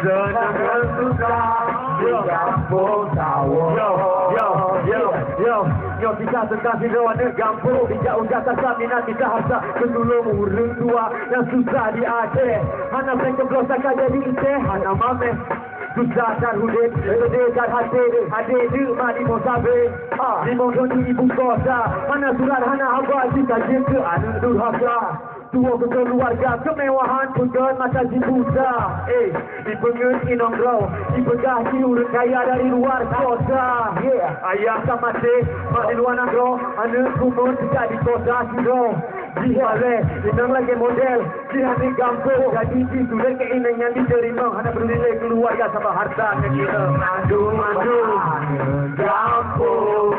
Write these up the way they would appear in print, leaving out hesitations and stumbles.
senang dan susah di kampung sawah. Yo, kita terkasih lawan di kampung. Tidak usah kami nanti bahasa ketulung urung tua yang susah di Aceh. Hana mereka belosak aja di Aceh. Hana mame susah dan hudit, berdekat hati di mati mosabe. Di montoni ibu kota, mana surat hana abah kita jaga anu durhaka. Tua keluarga kemewahan pegan masa jibuta. Dipengen inongrau, dipegah di urut kaya dari luar kota. Ayah sama te, mak di luar negro, anu kumur tidak di kota siro. Dihale, inang lagi model, dihani kampung. Jadi itu dan keinginan yang diterima, hanya bernilai keluarga sama harta kita. Mandu kampung,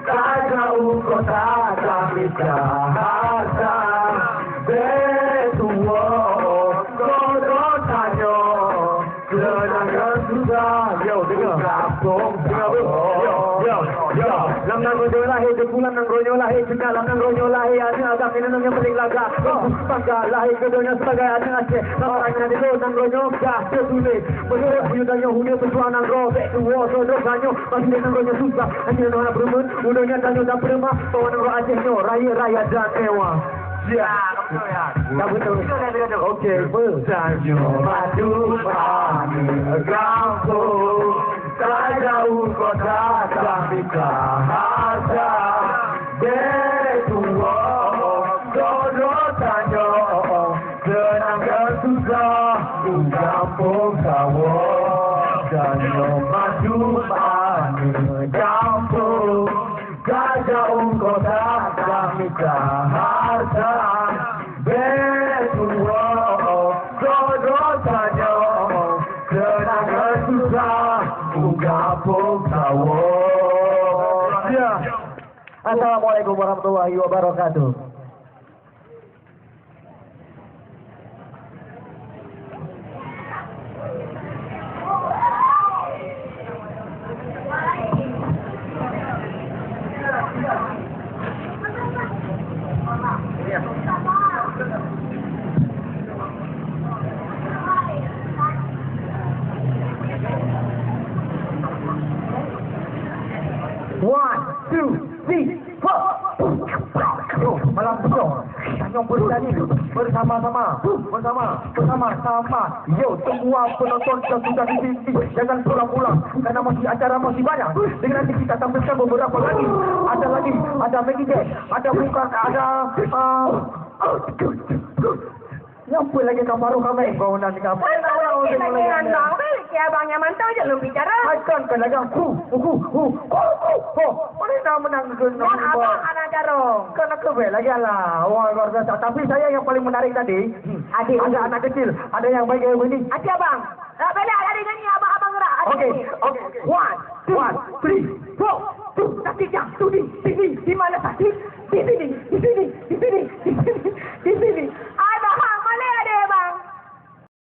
tak jauh kota, tapi Jakarta. Betua, kota tanyo, senang dan susah. Yo, dengar kampung, yo. Lam nang rojo lahir, pulang nang rojo lahir, cekal lam nang rojo lahir, ada agak minum yang penting laga. Bangga lahir keduanya sebagai anak Aceh. Orang yang ada nang rojo dah tertulis. Menurut buyutannya hunde berjuang nang rojo, tua sodok kanyo, masih nang rojo susah. Hanya nang bermen, udahnya tanyo tak permah, bawa nang rojo Aceh nyo, raya dan mewah. Ya, betul. Okey, bertanyo madu mani kampung, tak jauh kota tapi Jakarta. Betua, jodoh tanyo, senang dan susah di kampung sawah. Tanyo madu mani kampung, tak jauh kota tapi Jakarta. Betua, jodoh tanyo, senang dan susah di kampung sawah. Ya. Assalamualaikum warahmatullahi wabarakatuh. One, two, three, four. Malam besok, Tanjung bertani bersama-sama. Yo, semua penonton yang sudah di sini jangan pulang-pulang karena masih acara masih banyak. Dengan nanti kita tampilkan beberapa lagi. Ada Megide, ada Buka, ada Nyampu lagi kaparu kami. Kau nanti kamu. Abangnya mantau je lu bicara. Kan lagi aku. Mana nak menang guna? Abang anak jarong. Kan aku lagi lah. Wah luar biasa. Tapi saya yang paling menarik tadi. Ada anak kecil. Ada yang baik ini. Ada abang. Bela ada ni abang gerak. Okey. One, three, four. Tadi jam tu di mana tadi? Di sini.